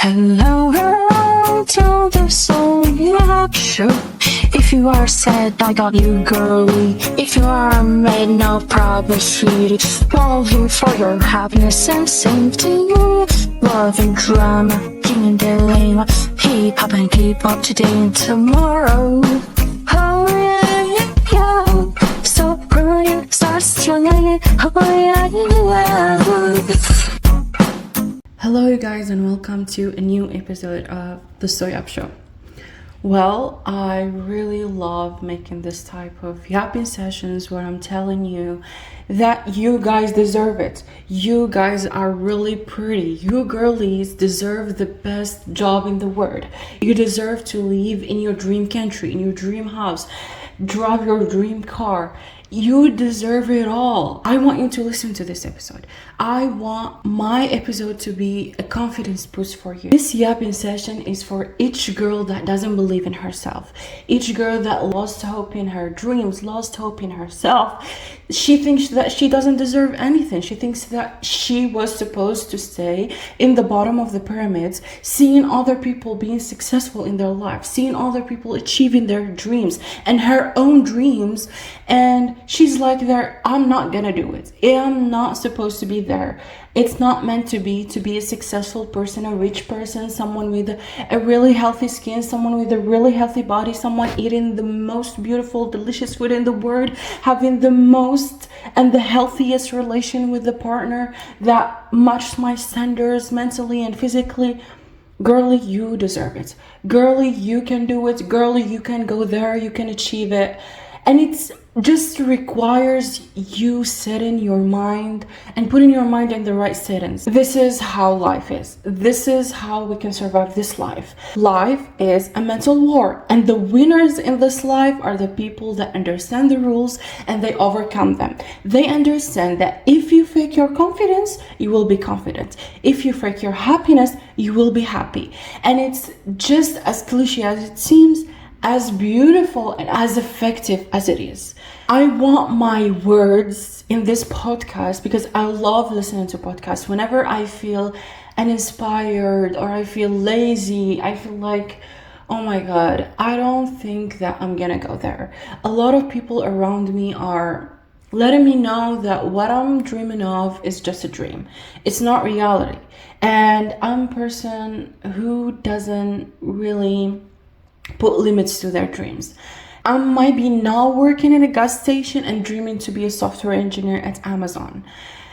Hello, hello to the SAW Yap Show. If you are sad, I got you, girlie. If you are mad, no problem, sweetie. All here for your happiness and safety. Love and drama, king and dilemma. Hip hop and keep up today and tomorrow. Oh yeah, yeah. So brilliant, start strong. Oh yeah, yeah. Hello you guys and welcome to a new episode of the SAW Yap Show. Well, I really love making this type of yapping sessions where I'm telling you that you guys deserve it. You guys are really pretty. You girlies deserve the best job in the world. You deserve to live in your dream country, in your dream house, drive your dream car. You deserve it all. I want you to listen to this episode. I want my episode to be a confidence boost for you. This yapping session is for each girl that doesn't believe in herself. Each girl that lost hope in her dreams, lost hope in herself. She thinks that she doesn't deserve anything. She thinks that she was supposed to stay in the bottom of the pyramids, seeing other people being successful in their life, seeing other people achieving their dreams and her own dreams. And she's like, there, I'm not gonna do it. I'm not supposed to be there. It's not meant to be a successful person, a rich person, someone with a really healthy skin, someone with a really healthy body, someone eating the most beautiful, delicious food in the world, having the most and the healthiest relation with the partner that matches my standards mentally and physically. Girlie, you deserve it. Girlie, you can do it. Girlie, you can go there, you can achieve it. And it's just requires you setting your mind and putting your mind in the right settings. This is how life is. This is how we can survive this life. Life is a mental war, and the winners in this life are the people that understand the rules and they overcome them. They understand that if you fake your confidence, you will be confident. If you fake your happiness, you will be happy. And it's just as cliche as it seems, as beautiful and as effective as it is. I want my words in this podcast because I love listening to podcasts. Whenever I feel uninspired or I feel lazy, I feel like, oh my God, I don't think that I'm gonna go there. A lot of people around me are letting me know that what I'm dreaming of is just a dream. It's not reality. And I'm a person who doesn't really put limits to their dreams. I might be now working in a gas station and dreaming to be a software engineer at Amazon.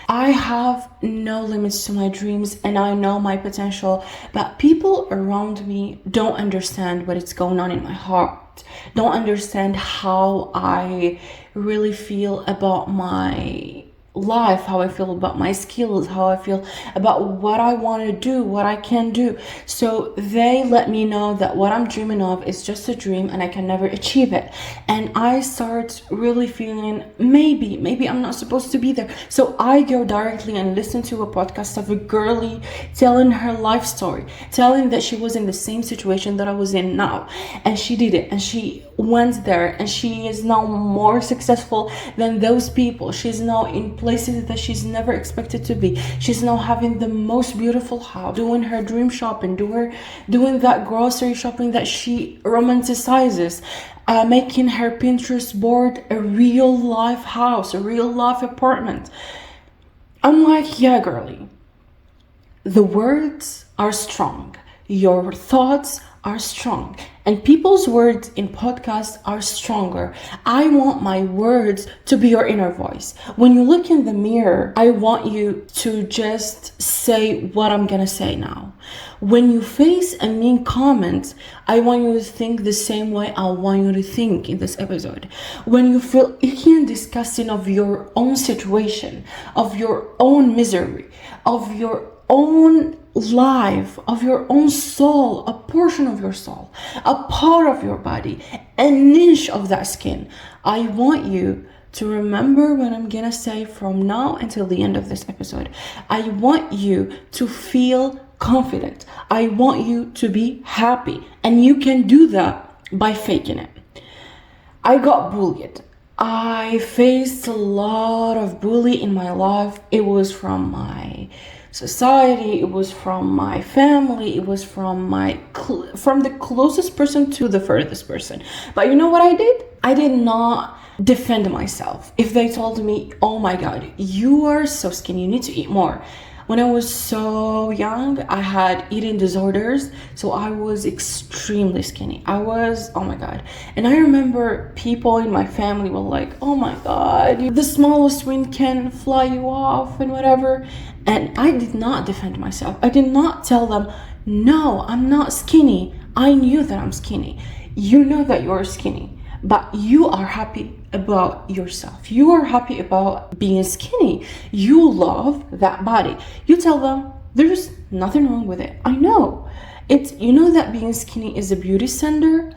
I have no limits to my dreams and I know my potential, but people around me don't understand what is going on in my heart, don't understand how I really feel about my life, how I feel about my skills, how I feel about what I want to do, what I can do. So they let me know that what I'm dreaming of is just a dream and I can never achieve it. And I start really feeling maybe I'm not supposed to be there. So I go directly and listen to a podcast of a girlie telling her life story, telling that she was in the same situation that I was in now, and she did it and she went there and she is now more successful than those people. She's now in places that she's never expected to be. She's now having the most beautiful house, doing her dream shopping, doing that grocery shopping that she romanticizes, making her Pinterest board a real life house, a real life apartment. I'm like, yeah, girlie, the words are strong. Your thoughts are strong. And people's words in podcasts are stronger. I want my words to be your inner voice. When you look in the mirror, I want you to just say what I'm gonna say now. When you face a mean comment, I want you to think the same way I want you to think in this episode. When you feel icky and disgusting of your own situation, of your own misery, of your own life, of your own soul, a portion of your soul, a part of your body, an inch of that skin, I want you to remember what I'm gonna say from now until the end of this episode. I want you to feel confident. I want you to be happy, and you can do that by faking it. I got bullied. I faced a lot of bully in my life. It was from my society, it was from my family, it was from from the closest person to the furthest person. But you know what I did? I did not defend myself. If they told me, oh my god, you are so skinny, you need to eat more. When I was so young, I had eating disorders, so I was extremely skinny. Oh my god. And I remember people in my family were like, oh my god, the smallest wind can fly you off and whatever. And I did not defend myself. I did not tell them, no, I'm not skinny. I knew that I'm skinny. You know that you're skinny, but you are happy about yourself. You are happy about being skinny. You love that body. You tell them there's nothing wrong with it. I know. You know that being skinny is a beauty standard.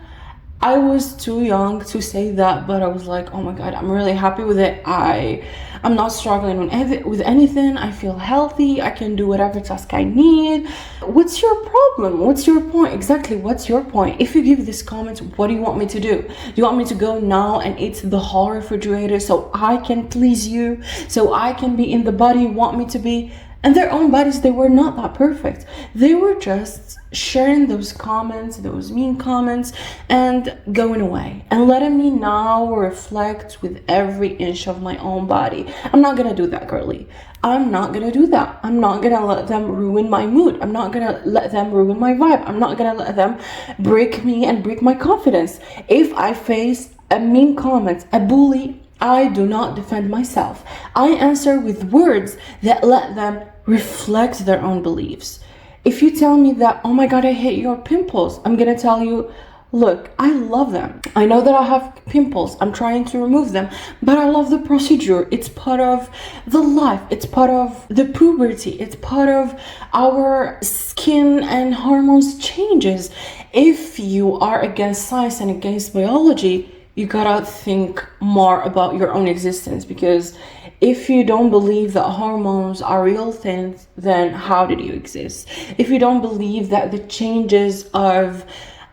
I was too young to say that, but I was like, oh my god, I'm really happy with it. I'm not struggling with anything. I feel healthy. I can do whatever task I need. What's your problem? What's your point? Exactly, what's your point? If you give this comment, what do you want me to do? Do you want me to go now and eat the whole refrigerator so I can please you? So I can be in the body you want me to be? And their own bodies, they were not that perfect. They were just sharing those comments, those mean comments, and going away and letting me now reflect with every inch of my own body. I'm not gonna do that, girly. I'm not gonna do that. I'm not gonna let them ruin my mood. I'm not gonna let them ruin my vibe. I'm not gonna let them break me and break my confidence. If I face a mean comment, a bully, I do not defend myself. I answer with words that let them reflect their own beliefs. If you tell me that, oh my god, I hate your pimples, I'm gonna tell you, look, I love them. I know that I have pimples. I'm trying to remove them, but I love the procedure. It's part of the life. It's part of the puberty. It's part of our skin and hormones changes. If you are against science and against biology, you gotta think more about your own existence, because if you don't believe that hormones are real things, then how did you exist? If you don't believe that the changes of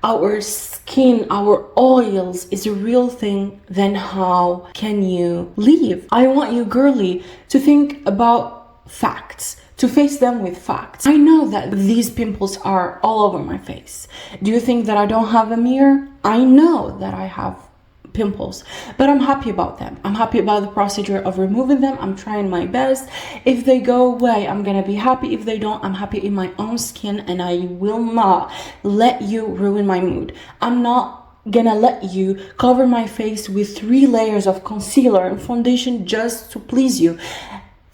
our skin, our oils is a real thing, then how can you live? I want you, girly, to think about facts, to face them with facts. I know that these pimples are all over my face. Do you think that I don't have a mirror? I know that I have pimples, but I'm happy about them. I'm happy about the procedure of removing them. I'm trying my best. If they go away, I'm gonna be happy. If they don't, I'm happy in my own skin, and I will not let you ruin my mood. I'm not gonna let you cover my face with 3 layers of concealer and foundation just to please you.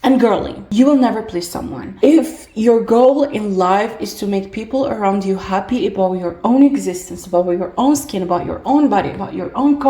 And girly, you will never please someone. If your goal in life is to make people around you happy about your own existence, about your own skin, about your own body, about your own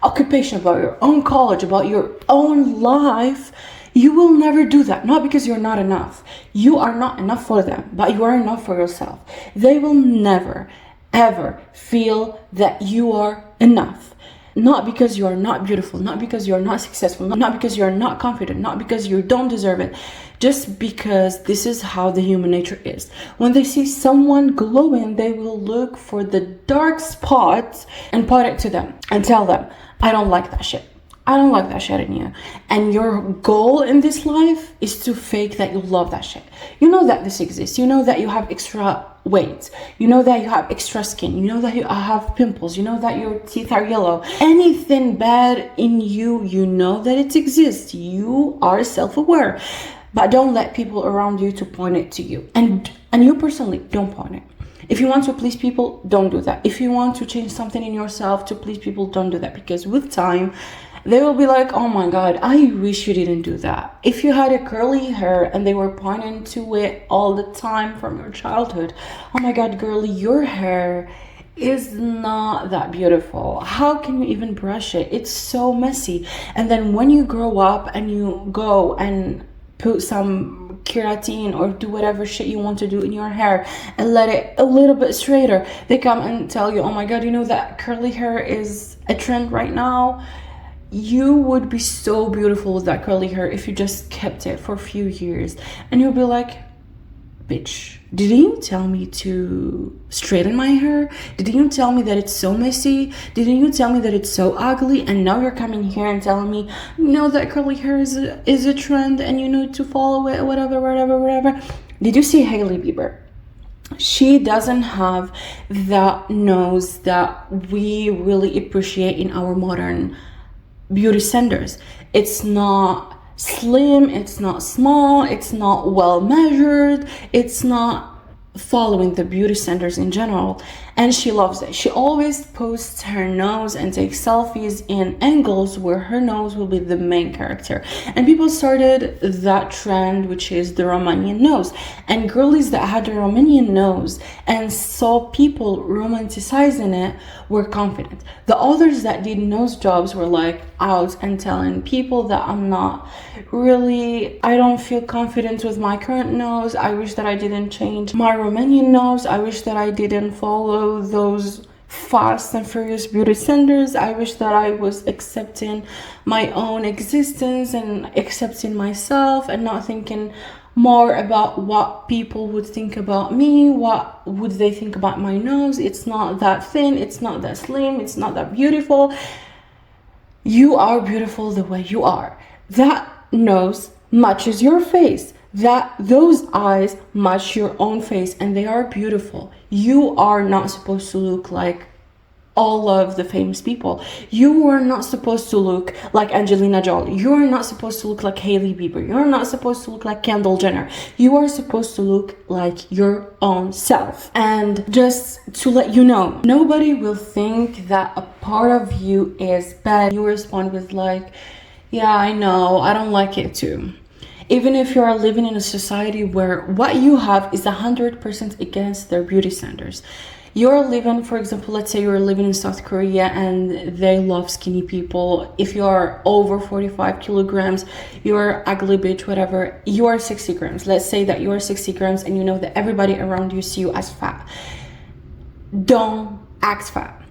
occupation, about your own college, about your own life, you will never do that. Not because you're not enough. You are not enough for them, but you are enough for yourself. They will never, ever feel that you are enough. Not because you are not beautiful, not because you are not successful, not because you are not confident, not because you don't deserve it, just because this is how the human nature is. When they see someone glowing, they will look for the dark spots and point it to them and tell them, I don't like that shit. I don't like that shit in you. And your goal in this life is to fake that you love that shit. You know that this exists. You know that you have extra weight. You know that you have extra skin. You know that you have pimples. You know that your teeth are yellow. Anything bad in you, you know that it exists. You are self-aware. But don't let people around you to point it to you. And you personally, don't point it. If you want to please people, don't do that. If you want to change something in yourself to please people, don't do that. Because with time, they will be like, oh my god, I wish you didn't do that. If you had a curly hair and they were pointing to it all the time from your childhood, oh my god, girly, your hair is not that beautiful. How can you even brush it? It's so messy. And then when you grow up and you go and put some keratin or do whatever shit you want to do in your hair and let it a little bit straighter, they come and tell you, oh my god, you know that curly hair is a trend right now. You would be so beautiful with that curly hair if you just kept it for a few years. And you'll be like, bitch, didn't you tell me to straighten my hair? Didn't you tell me that it's so messy? Didn't you tell me that it's so ugly? And now you're coming here and telling me, no, that curly hair is a trend and you need to follow it, whatever. Did you see Hailey Bieber? She doesn't have that nose that we really appreciate in our modern beauty standards. It's not slim, it's not small, it's not well measured, it's not following the beauty standards in general, and she loves it. She always posts her nose and takes selfies in angles where her nose will be the main character, and people started that trend, which is the Romanian nose, and girlies that had the Romanian nose and saw people romanticizing it were confident. The others that did nose jobs were like out and telling people that I don't feel confident with my current nose. I wish that I didn't change my Romanian nose. I wish that I didn't follow those fast and furious beauty standards. I wish that I was accepting my own existence and accepting myself and not thinking more about what people would think about me. What would they think about my nose? It's not that thin, it's not that slim, it's not that beautiful. You are beautiful the way you are. That nose matches your face. Those eyes match your own face and they are beautiful. You are not supposed to look like all of the famous people. You are not supposed to look like Angelina Jolie. You are not supposed to look like Hailey Bieber. You are not supposed to look like Kendall Jenner. You are supposed to look like your own self. And just to let you know, nobody will think that a part of you is bad. You respond with like, yeah, I know, I don't like it too. Even if you are living in a society where what you have is 100% against their beauty standards. You're living, for example, let's say you're living in South Korea and they love skinny people. If you are over 45 kilograms, you're ugly bitch, whatever. You are 60 grams. Let's say that you are 60 grams and you know that everybody around you see you as fat. Don't act fat.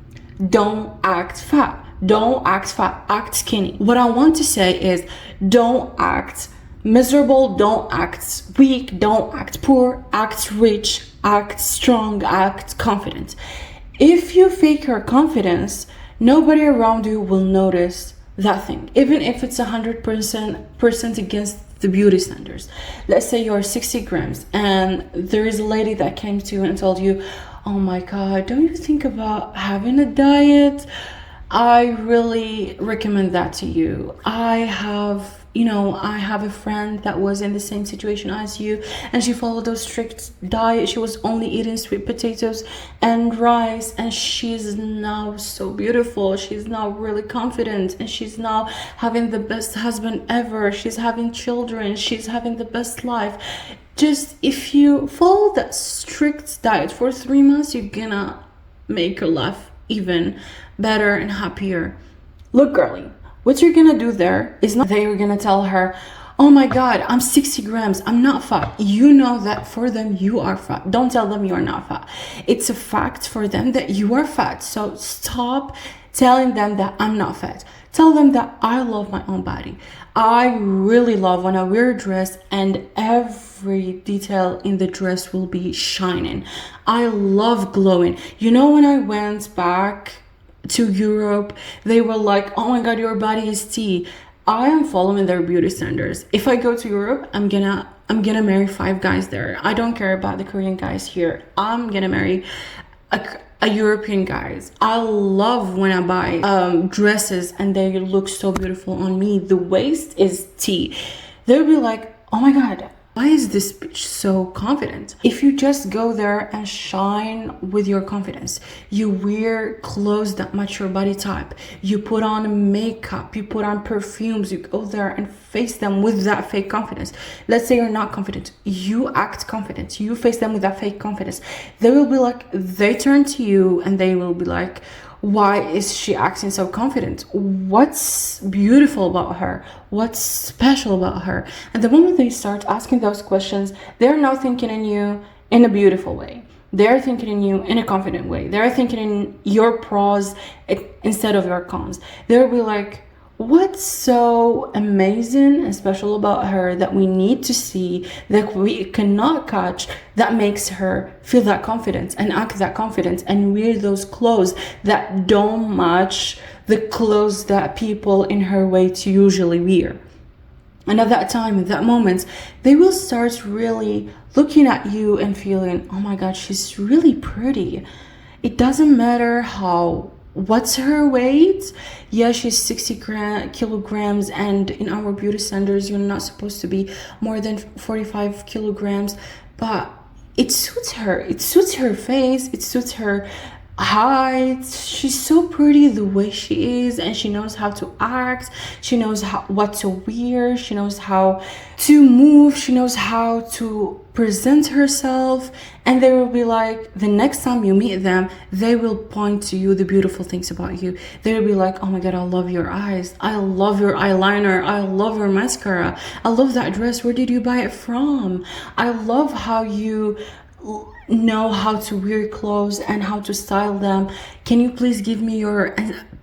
Don't act fat. Don't act fat. Act skinny. What I want to say is don't act miserable, don't act weak, don't act poor, act rich, act strong, act confident. If you fake your confidence, nobody around you will notice that thing, even if it's 100% against the beauty standards. Let's say you're 60 grams and there is a lady that came to you and told you, oh my god, don't you think about having a diet? I really recommend that to you. I have a friend that was in the same situation as you and she followed those strict diet. She was only eating sweet potatoes and rice and she's now so beautiful. She's now really confident and she's now having the best husband ever. She's having children. She's having the best life. Just if you follow that strict diet for 3 months, you're gonna make your life even better and happier. Look, girly, what you're gonna do there is not that you're gonna tell her, oh my god, I'm 60 grams, I'm not fat. You know that for them you are fat. Don't tell them you are not fat. It's a fact for them that you are fat. So stop telling them that I'm not fat. Tell them that I love my own body. I really love when I wear a dress and every detail in the dress will be shining. I love glowing. You know, when I went back to Europe, they were like, oh my god, your body is tea. I am following their beauty standards. If I go to Europe, I'm gonna marry 5 guys there. I don't care about the Korean guys here. I'm gonna marry a European guys. I love when I buy dresses and they look so beautiful on me. The waist is tea. They'll be like, oh my god, why is this bitch so confident? If you just go there and shine with your confidence, you wear clothes that match your body type, you put on makeup, you put on perfumes, you go there and face them with that fake confidence. Let's say you're not confident, you act confident, you face them with that fake confidence. They will be like, they turn to you and they will be like, why is she acting so confident? What's beautiful about her? What's special about her? And the moment they start asking those questions, they're now thinking in you in a beautiful way. They're thinking in you in a confident way. They're thinking in your pros instead of your cons. They'll be like, what's so amazing and special about her that we need to see, that we cannot catch, that makes her feel that confidence and act that confidence and wear those clothes that don't match the clothes that people in her weight usually wear? And at that time, at that moment, they will start really looking at you and feeling, oh my God, she's really pretty. It doesn't matter what's her weight. Yeah, she's 60 kilograms, and in our beauty standards, you're not supposed to be more than 45 kilograms, but it suits her. It suits her face. It suits her height. She's so pretty the way she is, and she knows how to act. She knows what to wear. She knows how to move. She knows how to present herself. And they will be like, the next time you meet them, they will point to you the beautiful things about you. They will be like, oh my God, I love your eyes. I love your eyeliner. I love your mascara. I love that dress. Where did you buy it from? I love how you know how to wear clothes and how to style them. Can you please give me your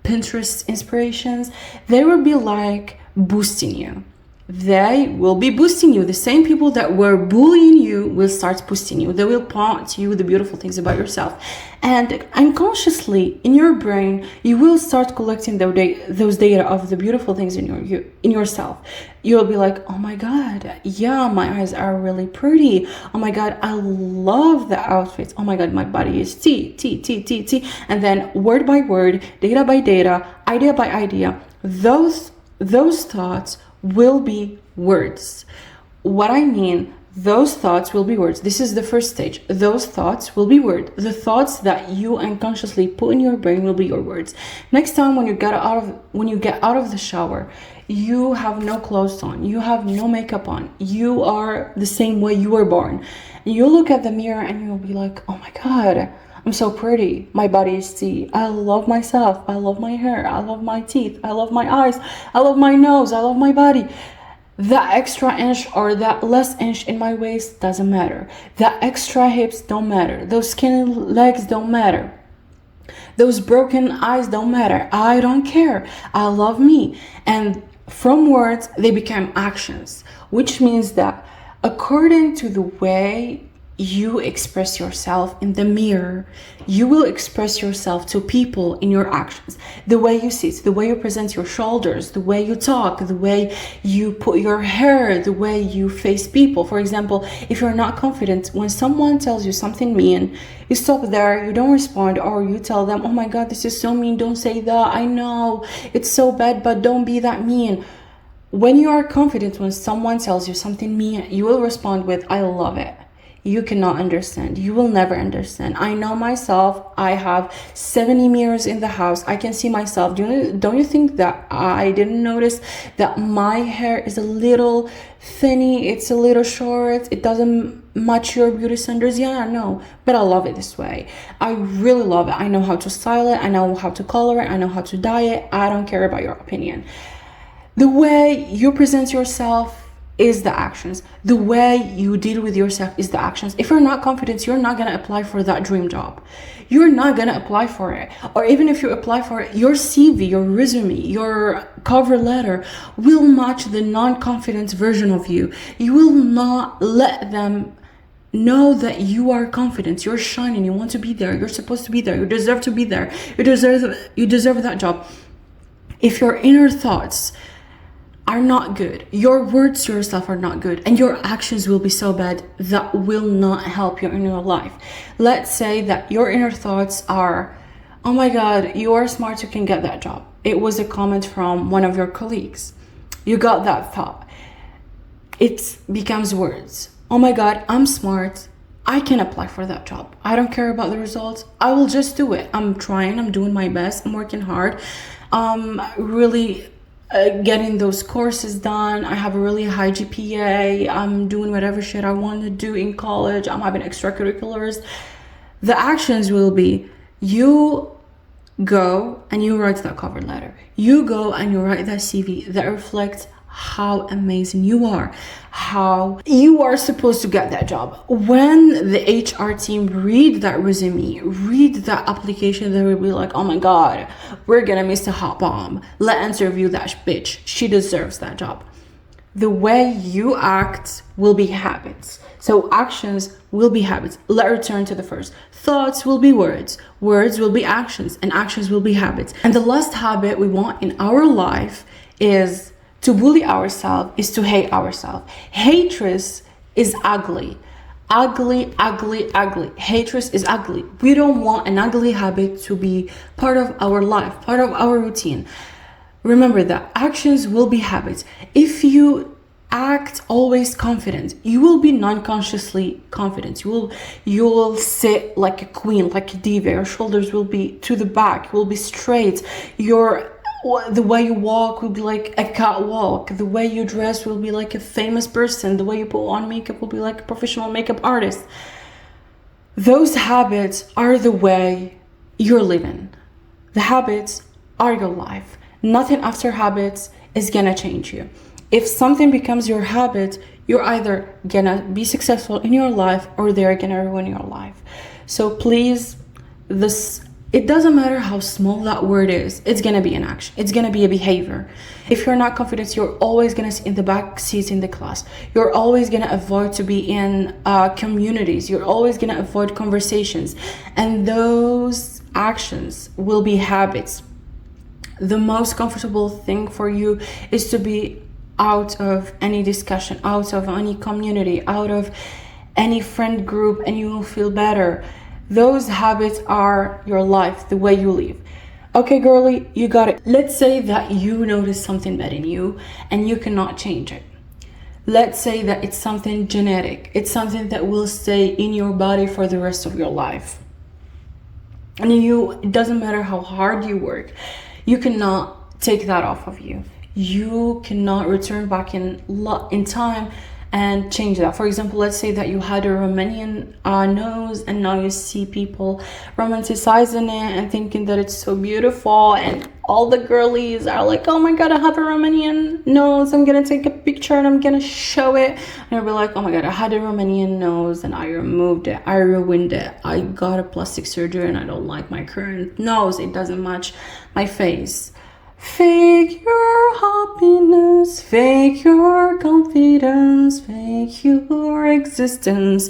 Pinterest inspirations? They will be like boosting you. They will be boosting you. The same people that were bullying you will start boosting you. They will point to you the beautiful things about yourself. And unconsciously in your brain, you will start collecting those data of the beautiful things in yourself. You'll be like, oh my God, yeah, my eyes are really pretty. Oh my God, I love the outfits. Oh my God, my body is T. And then word by word, data by data, idea by idea, those thoughts will be words. What I mean, those thoughts will be words. This is the first stage. Those thoughts will be words. The thoughts that you unconsciously put in your brain will be your words. Next time when you get out of the shower, you have no clothes on, you have no makeup on, you are the same way you were born. And you look at the mirror and you'll be like, oh my God, I'm so pretty. My body is T. I love myself. I love my hair. I love my teeth. I love my eyes. I love my nose. I love my body. That extra inch or that less inch in my waist doesn't matter. That extra hips don't matter. Those skinny legs don't matter. Those broken eyes don't matter. I don't care. I love me. And from words, they become actions, which means that according to the way you express yourself in the mirror, you will express yourself to people in your actions. The way you sit, the way you present your shoulders, the way you talk, the way you put your hair, the way you face people. For example, if you're not confident, when someone tells you something mean, you stop there, you don't respond, or you tell them, oh my God, this is so mean, don't say that. I know it's so bad, but don't be that mean. When you are confident, when someone tells you something mean, you will respond with, I love it. You cannot understand. You will never understand. I know myself. I have 70 mirrors in the house. I can see myself. Don't you think that I didn't notice that my hair is a little thinny? It's a little short. It doesn't match your beauty standards. Yeah, I know. But I love it this way. I really love it. I know how to style it. I know how to color it. I know how to dye it. I don't care about your opinion. The way you present yourself is the actions. The way you deal with yourself is the actions. If you're not confident, you're not going to apply for that dream job. You're not going to apply for it. Or even if you apply for it, your CV, your resume, your cover letter will match the non-confident version of you. You will not let them know that you are confident, you're shining, you want to be there, you're supposed to be there, you deserve to be there, you deserve that job. If your inner thoughts are not good, your words to yourself are not good, and your actions will be so bad that will not help you in your life. Let's say that your inner thoughts are, oh my God, you are smart, you can get that job. It was a comment from one of your colleagues. You got that thought. It becomes words. Oh my God, I'm smart, I can apply for that job. I don't care about the results. I will just do it. I'm trying, I'm doing my best, I'm working hard. Really getting those courses done. I have a really high GPA. I'm doing whatever shit I want to do in college. I'm having extracurriculars. The actions will be, you go and you write that cover letter. You go and you write that CV that reflects how amazing you are, how you are supposed to get that job. When the HR team read that resume, read that application, they will be like, oh my God, we're gonna miss a hot bomb. Let's interview that bitch. She deserves that job. The way you act will be habits. So actions will be habits. Let's return to the first. Thoughts will be words. Words will be actions. And actions will be habits. And the last habit we want in our life is to bully ourselves, is to hate ourselves. Hatred is ugly. Ugly, ugly, ugly. Hatred is ugly. We don't want an ugly habit to be part of our life, part of our routine. Remember that actions will be habits. If you act always confident, you will be non-consciously confident. You will sit like a queen, like a diva. Your shoulders will be to the back, will be straight. The way you walk will be like a catwalk. The way you dress will be like a famous person. The way you put on makeup will be like a professional makeup artist. Those habits are the way you're living. The habits are your life. Nothing after habits is gonna change you. If something becomes your habit, you're either gonna be successful in your life or they're gonna ruin your life. So please, it doesn't matter how small that word is, it's gonna be an action, it's gonna be a behavior. If you're not confident, you're always gonna sit in the back seats in the class. You're always gonna avoid to be in communities. You're always gonna avoid conversations. And those actions will be habits. The most comfortable thing for you is to be out of any discussion, out of any community, out of any friend group, and you will feel better. Those habits are your life, the way you live. Okay, girly, you got it. Let's say that you notice something bad in you and you cannot change it. Let's say that it's something genetic. It's something that will stay in your body for the rest of your life. And it doesn't matter how hard you work. You cannot take that off of you. You cannot return back in time and change that. For example, let's say that you had a Romanian nose and now you see people romanticizing it and thinking that it's so beautiful, and all the girlies are like, oh my God, I have a Romanian nose, I'm gonna take a picture and I'm gonna show it. And you'll be like, oh my God, I had a Romanian nose and I removed it, I ruined it, I got a plastic surgery and I don't like my current nose, it doesn't match my face. Fake your happiness, fake your confidence, fake your existence.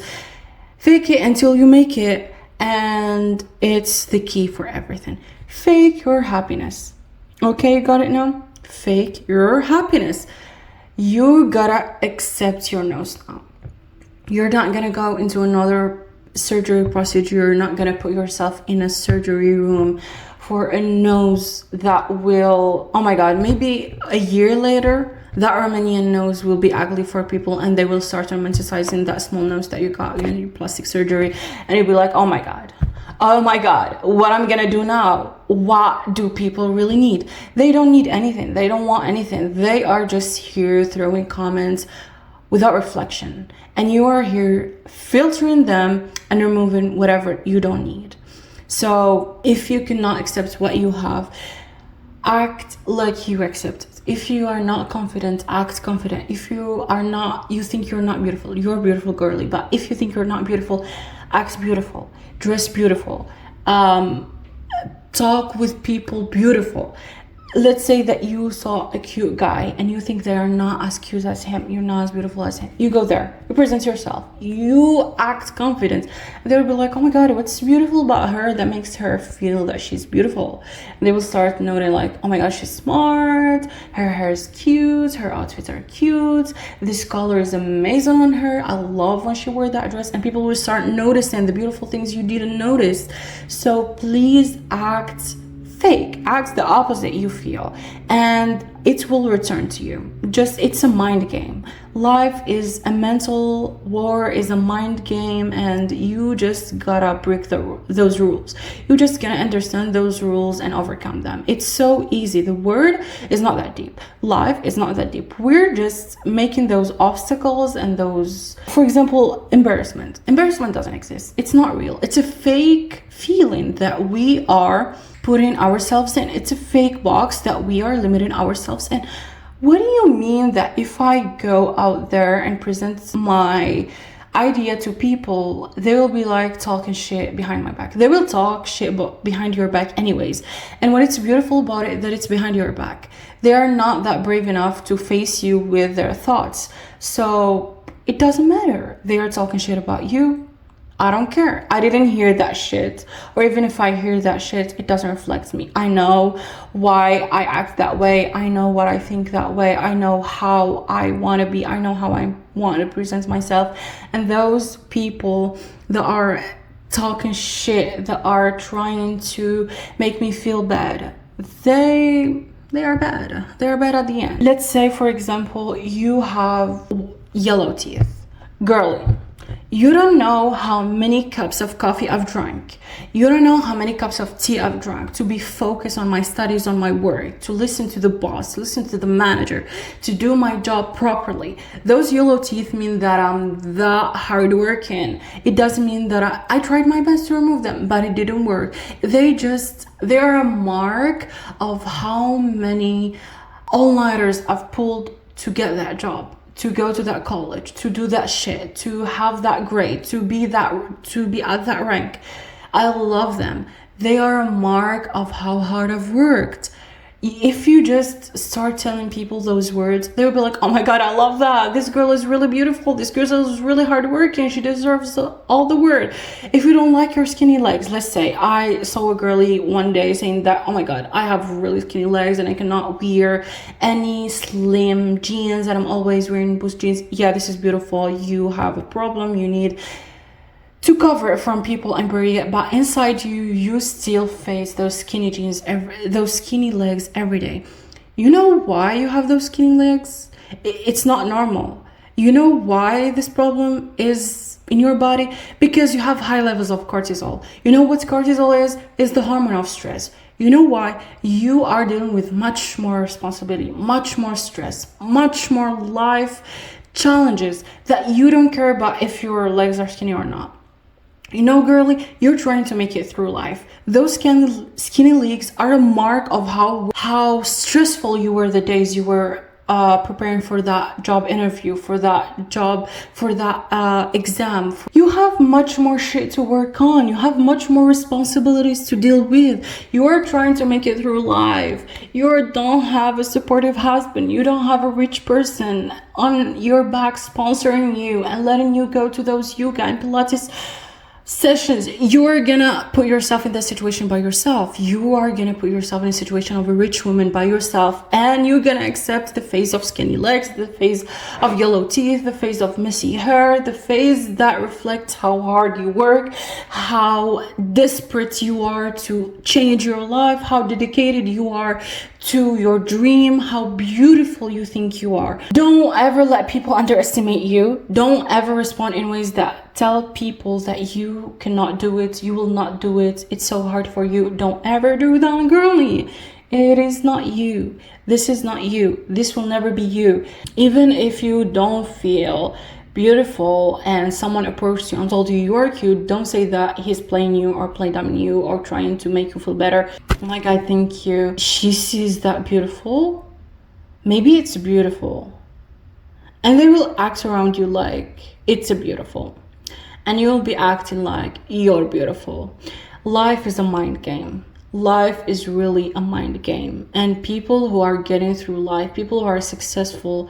Fake it until you make it, and it's the key for everything. Fake your happiness. Okay, got it now? Fake your happiness. You gotta accept your nose now. You're not gonna go into another surgery procedure. You're not gonna put yourself in a surgery room for a nose that will, oh my God, maybe a year later, that Romanian nose will be ugly for people and they will start romanticizing that small nose that you got in your plastic surgery. And you'll be like, oh my God, what I'm gonna do now? What do people really need? They don't need anything. They don't want anything. They are just here throwing comments without reflection. And you are here filtering them and removing whatever you don't need. So if you cannot accept what you have, act like you accept it. If you are not confident, act confident. If you think you're not beautiful, you're beautiful, girly. But if you think you're not beautiful, act beautiful, dress beautiful, talk with people beautiful. Let's say that you saw a cute guy and you think they are not as cute as him, you're not as beautiful as him. You go there, you present yourself, you act confident. And they'll be like, oh my God, what's beautiful about her that makes her feel that she's beautiful? And they will start noting like, oh my God, she's smart, her hair is cute, her outfits are cute, this color is amazing on her, I love when she wore that dress. And people will start noticing the beautiful things you didn't notice. So please act fake, act the opposite you feel, and it will return to you. It's a mind game. Life is a mental war, is a mind game, and you just gotta break those rules. You just gotta understand those rules and overcome them. It's so easy. The word is not that deep. Life is not that deep. We're just making those obstacles and those, for example, embarrassment. Embarrassment doesn't exist. It's not real. It's a fake feeling that we are putting ourselves in. It's a fake box that we are limiting ourselves in. What do you mean that if I go out there and present my idea to people, they will be like talking shit behind my back? They will talk shit behind your back anyways. And what is beautiful about it, that it's behind your back. They are not that brave enough to face you with their thoughts. So it doesn't matter. They are talking shit about you. I don't care. I didn't hear that shit. Or even if I hear that shit, it doesn't reflect me. I know why I act that way. I know what I think that way. I know how I want to be. I know how I want to present myself. And those people that are talking shit, that are trying to make me feel bad, they are bad. They're bad at the end. Let's say, for example, you have yellow teeth. Girly, you don't know how many cups of coffee I've drank. You don't know how many cups of tea I've drank to be focused on my studies, on my work, to listen to the boss, to listen to the manager, to do my job properly. Those yellow teeth mean that I'm that hardworking. It doesn't mean that I tried my best to remove them, but it didn't work. They're a mark of how many all-nighters I've pulled to get that job, to go to that college, to do that shit, to have that grade, to be at that rank. I love them. They are a mark of how hard I've worked. If you just start telling people those words, they'll be like, oh my god, I love that. This girl is really beautiful. This girl is really hardworking. She deserves all the word. If you don't like your skinny legs, let's say I saw a girlie one day saying that, oh my god, I have really skinny legs and I cannot wear any slim jeans and I'm always wearing boost jeans. Yeah, this is beautiful. You have a problem. You need to cover it from people and bury it, but inside you still face those skinny jeans, those skinny legs every day. You know why you have those skinny legs? It's not normal. You know why this problem is in your body? Because you have high levels of cortisol. You know what cortisol is? It's the hormone of stress. You know why? You are dealing with much more responsibility, much more stress, much more life challenges that you don't care about if your legs are skinny or not. You know, girly, you're trying to make it through life. Those skinny legs are a mark of how stressful you were the days you were preparing for that job interview, for that job, for that exam. You have much more shit to work on. You have much more responsibilities to deal with. You are trying to make it through life. You don't have a supportive husband. You don't have a rich person on your back sponsoring you and letting you go to those yoga and Pilates sessions. You're gonna put yourself in that situation by yourself. You are gonna put yourself in a situation of a rich woman by yourself, and you're gonna accept the face of skinny legs, the face of yellow teeth, the face of messy hair, the face that reflects how hard you work, how desperate you are to change your life, how dedicated you are to your dream, how beautiful you think you are. Don't ever let people underestimate you. Don't ever respond in ways that tell people that you cannot do it, you will not do it, it's so hard for you. Don't ever do that, girly. It is not you. This is not you. This will never be you. Even if you don't feel beautiful and someone approached you and told you you are cute, don't say that he's playing you or playing dumb you or trying to make you feel better. Like, I think she sees that beautiful. Maybe it's beautiful. And they will act around you like it's a beautiful. And you'll be acting like you're beautiful. Life is a mind game. Life is really a mind game. And people who are getting through life, people who are successful,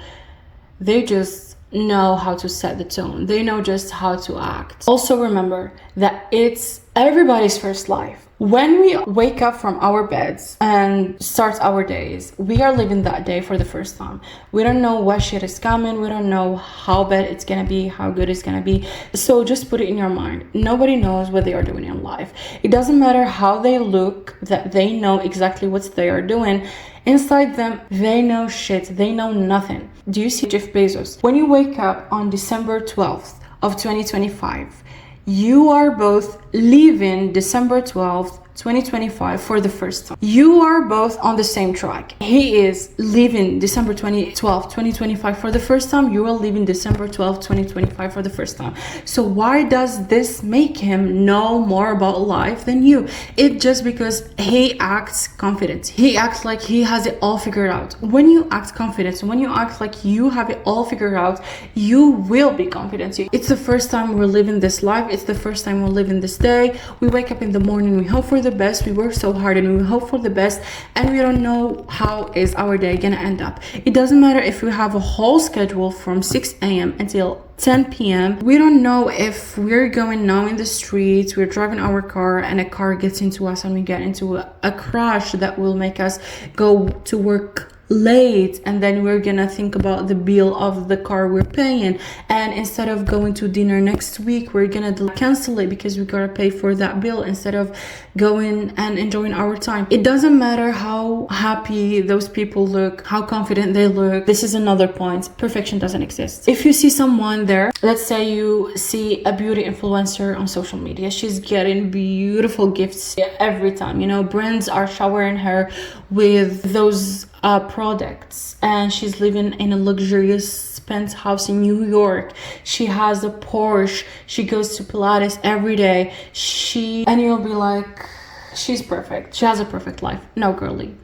they just know how to set the tone. They know just how to act. Also remember that it's everybody's first life. When we wake up from our beds and start our days, we are living that day for the first time. We don't know what shit is coming. We don't know how bad it's gonna be, how good it's gonna be. So just put it in your mind. Nobody knows what they are doing in life. It doesn't matter how they look, that they know exactly what they are doing. Inside them, they know shit. They know nothing. Do you see Jeff Bezos? When you wake up on December 12th of 2025, you are both leaving December 12th, 2025 for the first time. You are both on the same track. He is leaving December 12th, 2025 for the first time. You are leaving December 12th, 2025 for the first time. So why does this make him know more about life than you? It's just because he acts confident. He acts like he has it all figured out. When you act confident, when you act like you have it all figured out, you will be confident. It's the first time we're living this life. It's the first time we're living this day. We wake up in the morning, we hope for the best, we work so hard and we hope for the best, and we don't know how is our day gonna end up. It doesn't matter if we have a whole schedule from 6 a.m. until 10 p.m. We don't know if we're going now in the streets, we're driving our car and a car gets into us and we get into a crash that will make us go to work late, and then we're gonna think about the bill of the car we're paying, and instead of going to dinner next week, we're gonna cancel it because we gotta pay for that bill instead of going and enjoying our time. It doesn't matter how happy those people look, how confident they look. This is another point. Perfection doesn't exist. If you see someone there, let's say you see a beauty influencer on social media, she's getting beautiful gifts every time, you know, brands are showering her with those products, and she's living in a luxurious penthouse in New York. She has a Porsche. She goes to Pilates every day. And you'll be like, she's perfect. She has a perfect life. No, girlie.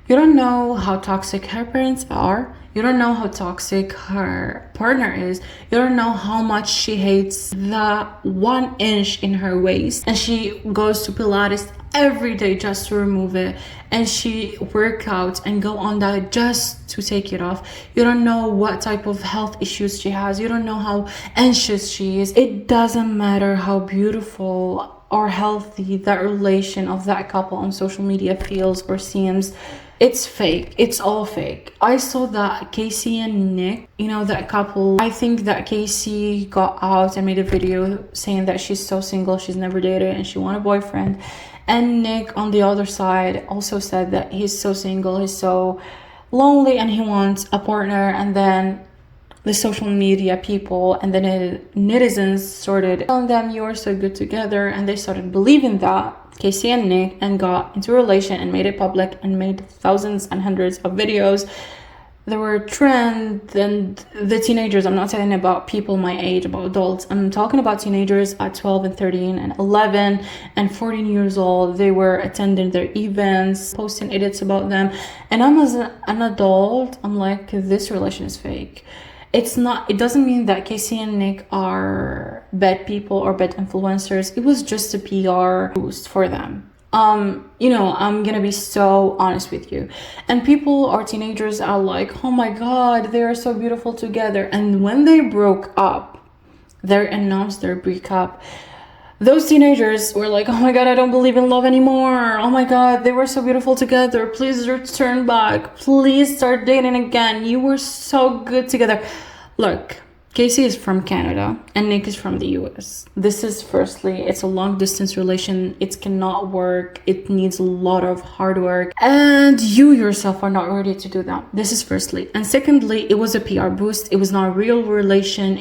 You don't know how toxic her parents are. You don't know how toxic her partner is. You don't know how much she hates the 1 inch in her waist. And she goes to Pilates every day just to remove it. And she work out and go on diet just to take it off. You don't know what type of health issues she has. You don't know how anxious she is. It doesn't matter how beautiful or healthy that relation of that couple on social media feels or seems. It's fake. It's all fake. I saw that Casey and Nick, you know, that couple. I think that Casey got out and made a video saying that she's so single, she's never dated and she wants a boyfriend. And Nick on the other side also said that he's so single, he's so lonely and he wants a partner. And then the social media people and the netizens started telling them, you are so good together, and they started believing that, Casey and Nick, and got into a relation and made it public and made thousands and hundreds of videos. There were trends, and the teenagers, I'm not talking about people my age, about adults, I'm talking about teenagers at 12 and 13 and 11 and 14 years old. They were attending their events, posting edits about them, and I'm as an adult, I'm like, this relation is fake. It doesn't mean that Casey and Nick are bad people or bad influencers. It was just a PR boost for them. You know, I'm gonna be so honest with you. And people or teenagers are like, oh my god, they are so beautiful together. And when they broke up, they announced their breakup, those teenagers were like, oh my god, I don't believe in love anymore. Oh my god, they were so beautiful together. Please return back. Please start dating again. You were so good together. Look, Casey is from Canada and Nick is from the US. This is firstly, it's a long distance relation. It cannot work. It needs a lot of hard work. And you yourself are not ready to do that. This is firstly. And secondly, it was a PR boost. It was not a real relation.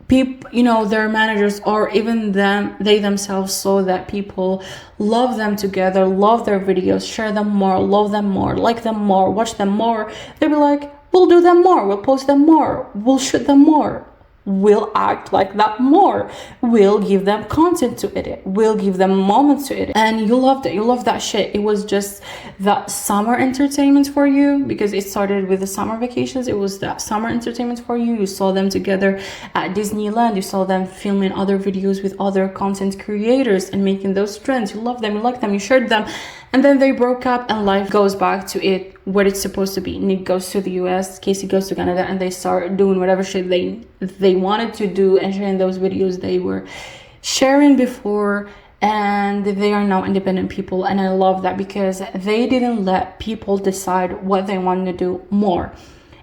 People, you know, their managers or even they themselves saw that people love them together, love their videos, share them more, love them more, like them more, watch them more. They'll be like, we'll do them more, we'll post them more, we'll shoot them more, we'll act like that more, we'll give them content to edit, we'll give them moments to edit. And you loved it, you love that shit. It was just that summer entertainment for you, because it started with the summer vacations. It was that summer entertainment for you. You saw them together at Disneyland, you saw them filming other videos with other content creators and making those trends. You love them, you like them, you shared them. And then they broke up and life goes back to it what it's supposed to be. Nick goes to the US, Casey goes to Canada, and they start doing whatever shit they wanted to do and sharing those videos they were sharing before. And they are now independent people, and I love that because they didn't let people decide what they wanted to do more.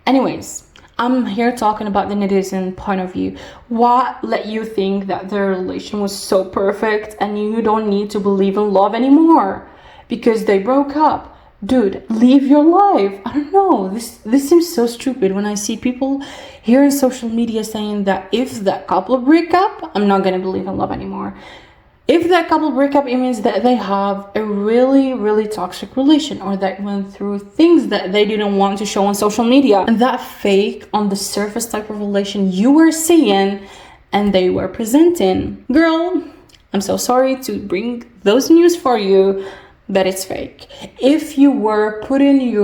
Anyways, I'm here talking about the netizen point of view. What let you think that their relation was so perfect and you don't need to believe in love anymore because they broke up? Dude, live your life. I don't know. This seems so stupid when I see people here in social media saying that if that couple break up, I'm not gonna believe in love anymore. If that couple break up, it means that they have a really, really toxic relation, or that went through things that they didn't want to show on social media. And that fake, on the surface type of relation you were seeing and they were presenting. Girl, I'm so sorry to bring those news for you, but it's fake. If you were putting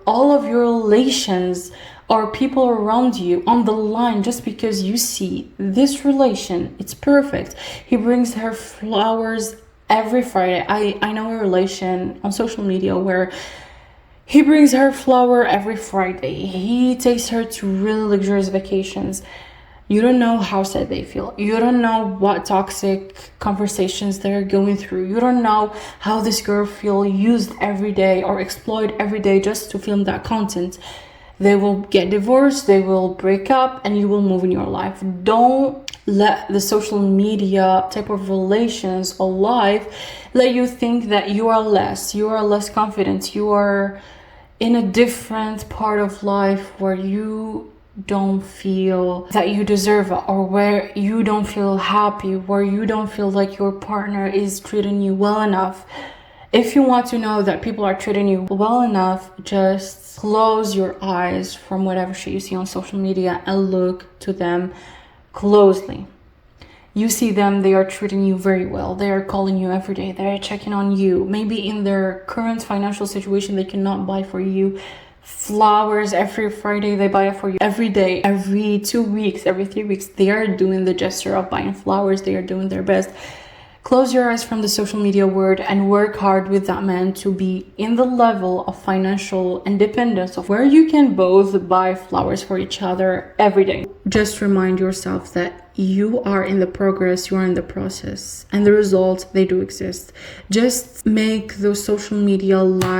all of your relations or people around you on the line just because you see this relation, it's perfect. He brings her flowers every Friday. I know a relation on social media where he brings her flower every Friday. He takes her to really luxurious vacations. You don't know how sad they feel. You don't know what toxic conversations they're going through. You don't know how this girl feel used every day or exploited every day just to film that content. They will get divorced, they will break up, and you will move in your life. Don't let the social media type of relations or life let you think that you are less confident, you are in a different part of life where you don't feel that you deserve it, or where you don't feel happy, where you don't feel like your partner is treating you well enough. If you want to know that people are treating you well enough, just close your eyes from whatever shit you see on social media and look to them closely. You see them, they are treating you very well. They are calling you every day. They are checking on you. Maybe in their current financial situation, they cannot buy for you flowers every Friday. They buy it for you every day, every 2 weeks, every 3 weeks. They are doing the gesture of buying flowers. They are doing their best. Close your eyes from the social media world and work hard with that man to be in the level of financial independence of where you can both buy flowers for each other every day. Just remind yourself that you are in the progress, you are in the process, and the results, they do exist. Just make those social media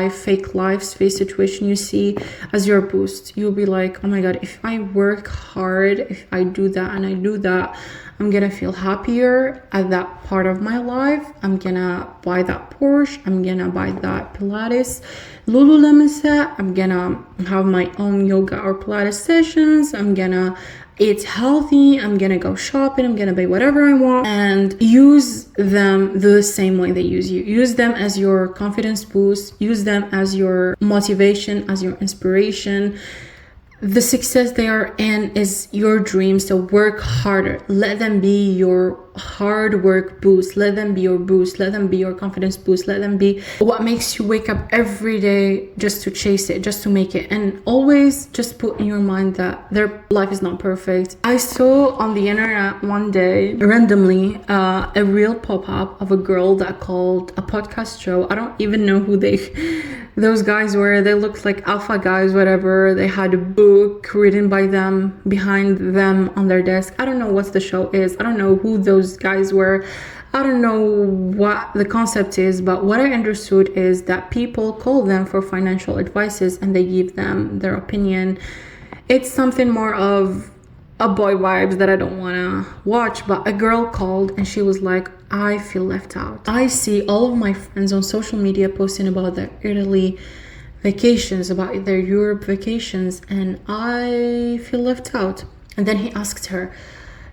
fake lives, fake situation you see as your boost. You'll be like, oh my god, if I work hard, if I do that and I do that, I'm gonna feel happier at that part of my life. I'm gonna buy that Porsche. I'm gonna buy that Pilates Lululemon set. I'm gonna have my own yoga or Pilates sessions. I'm gonna eat healthy. I'm gonna go shopping. I'm gonna buy whatever I want, and use them the same way they use you. Use them as your confidence boost. Use them as your motivation, as your inspiration. The success they are in is your dream, so work harder. Let them be your hard work boost. Let them be your boost. Let them be your confidence boost. Let them be what makes you wake up every day just to chase it, just to make it. And always just put in your mind that their life is not perfect. I saw on the internet one day randomly a reel pop-up of a girl that called a podcast show. I don't even know who those guys were. They looked like alpha guys, whatever. They had a book written by them behind them on their desk. I don't know what the show is. I don't know who those guys were. I don't know what the concept is, but what I understood is that people call them for financial advices and they give them their opinion. It's something more of a boy vibes that I don't want to watch, but a girl called and she was like, I feel left out. I see all of my friends on social media posting about their Italy vacations, about their Europe vacations, and I feel left out. And then he asked her,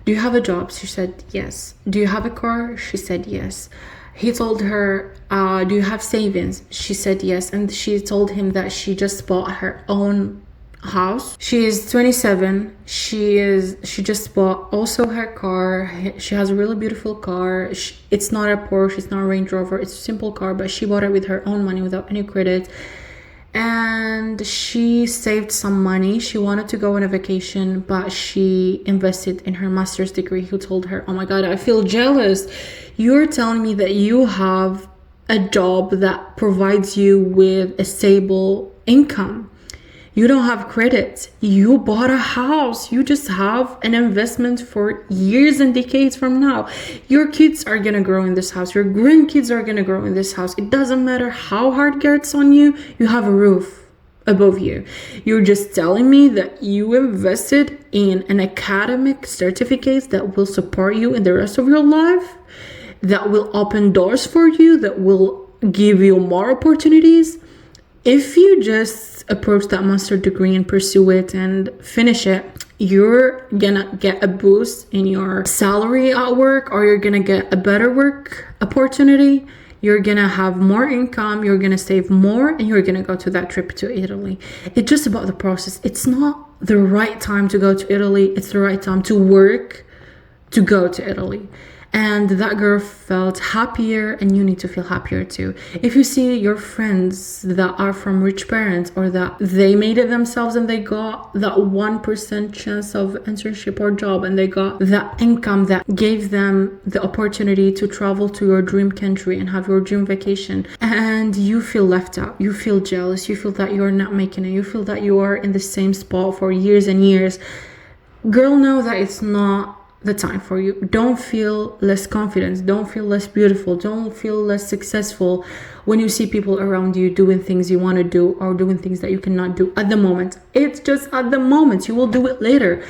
do you have a job? She said yes. Do you have a car? She said yes. He told her, do you have savings? She said yes. And she told him that she just bought her own house. She is 27. She just bought also her car. She has a really beautiful car. It's not a Porsche, it's not a Range Rover, it's a simple car, but she bought it with her own money without any credit. And she saved some money. She wanted to go on a vacation, but she invested in her master's degree. Who told her, oh my god, I feel jealous. You're telling me that you have a job that provides you with a stable income. You don't have credit. You bought a house. You just have an investment for years and decades from now. Your kids are gonna grow in this house. Your grandkids are gonna grow in this house. It doesn't matter how hard gets on you. You have a roof above you. You're just telling me that you invested in an academic certificate that will support you in the rest of your life, that will open doors for you, that will give you more opportunities. if you just approach that master degree and pursue it and finish it, you're gonna get a boost in your salary at work, or you're gonna get a better work opportunity. You're gonna have more income, you're gonna save more, and you're gonna go to that trip to Italy. It's just about the process. It's not the right time to go to Italy, it's the right time to work to go to Italy. And that girl felt happier, and you need to feel happier too. If you see your friends that are from rich parents, or that they made it themselves and they got that 1% chance of internship or job, and they got that income that gave them the opportunity to travel to your dream country and have your dream vacation, and you feel left out, you feel jealous, you feel that you're not making it, you feel that you are in the same spot for years and years, girl, know that it's not the time for you. Don't feel less confident, don't feel less beautiful, don't feel less successful when you see people around you doing things you want to do, or doing things that you cannot do at the moment. It's just at the moment, you will do it later.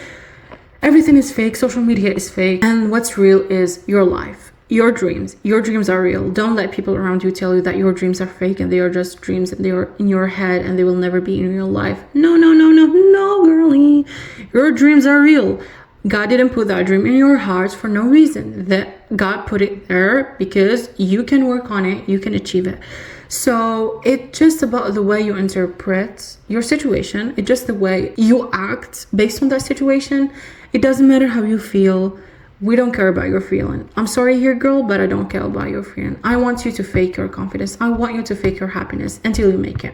Everything is fake, social media is fake, and what's real is your life, your dreams. Your dreams are real. Don't let people around you tell you that your dreams are fake and they are just dreams and they are in your head and they will never be in real life. No, girlie, your dreams are real. God didn't put that dream in your heart for no reason. That God put it there because you can work on it, you can achieve it. So it's just about the way you interpret your situation. It's just the way you act based on that situation. It doesn't matter how you feel. We don't care about your feeling. I'm sorry here, girl, but I don't care about your feeling. I want you to fake your confidence. I want you to fake your happiness until you make it.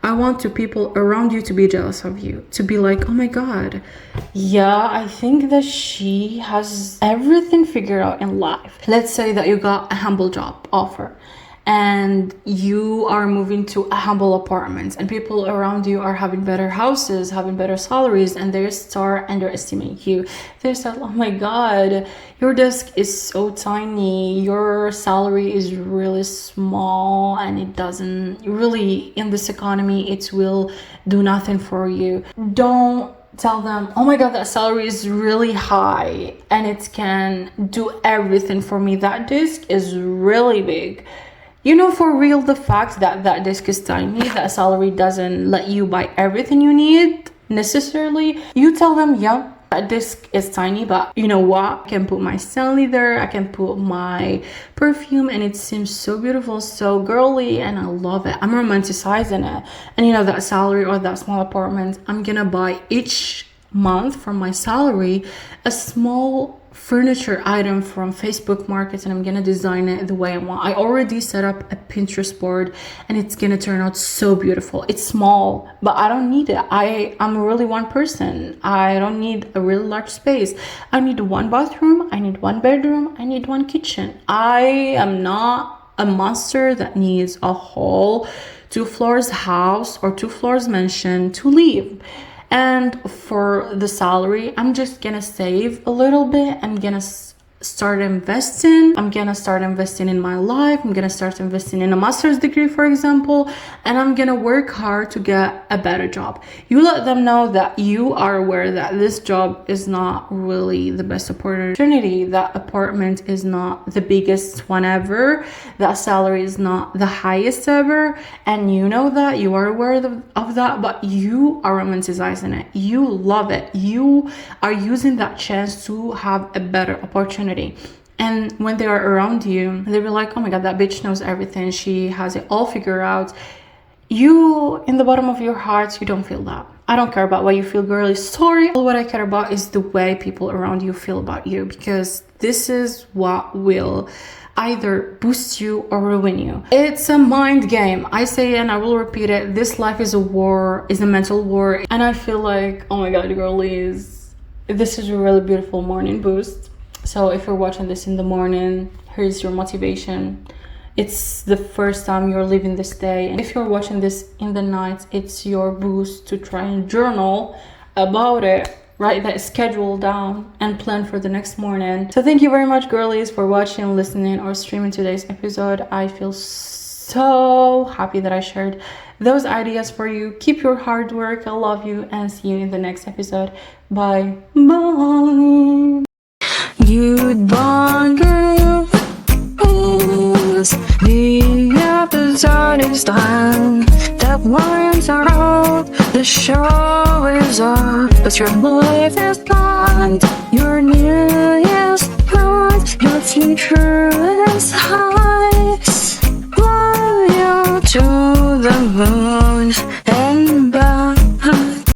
I want people around you to be jealous of you, to be like, oh my God, yeah, I think that she has everything figured out in life. Let's say that you got a humble job offer and you are moving to a humble apartment, and people around you are having better houses, having better salaries, and they start underestimating you. They start, oh my God, your desk is so tiny, your salary is really small, and it doesn't really, in this economy, it will do nothing for you. Don't tell them, oh my God, that salary is really high and it can do everything for me. That desk is really big. You know for real the fact that that desk is tiny, that salary doesn't let you buy everything you need necessarily. You tell them, yeah, that desk is tiny, but you know what? I can put my Stanley there, I can put my perfume, and it seems so beautiful, so girly, and I love it. I'm romanticizing it. And you know, that salary or that small apartment, I'm gonna buy each month from my salary a small furniture item from Facebook Market, and I'm gonna design it the way I want. I already set up a Pinterest board and it's gonna turn out so beautiful. It's small, but I don't need it. I'm really one person. I don't need a really large space. I need one bathroom, I need one bedroom, I need one kitchen. I am not a monster that needs a whole 2 floors house or 2 floors mansion to live. And for the salary, I'm just gonna save a little bit. I'm gonna start investing. I'm gonna start investing in my life. I'm gonna start investing in a master's degree, for example, and I'm gonna work hard to get a better job. You let them know that you are aware that this job is not really the best opportunity, that apartment is not the biggest one ever, that salary is not the highest ever, and you know that, you are aware of that, but you are romanticizing it. You love it. You are using that chance to have a better opportunity. And when they are around you, they'll be like, oh my God, that bitch knows everything. She has it all figured out. You, in the bottom of your heart, you don't feel that. I don't care about what you feel, girly. Sorry. All what I care about is the way people around you feel about you, because this is what will either boost you or ruin you. It's a mind game. I say, and I will repeat it, this life is a war, is a mental war. And I feel like, oh my God, girlies, this is a really beautiful morning boost. So if you're watching this in the morning, here's your motivation. It's the first time you're living this day. And if you're watching this in the night, it's your boost to try and journal about it. Write that schedule down and plan for the next morning. So thank you very much, girlies, for watching, listening, or streaming today's episode. I feel so happy that I shared those ideas for you. Keep your hard work. I love you, and see you in the next episode. Bye. Bye. Goodbye, girl. The episode is done. The lines are out, the show is up, but your life is blind. Your new is bright, your future is high.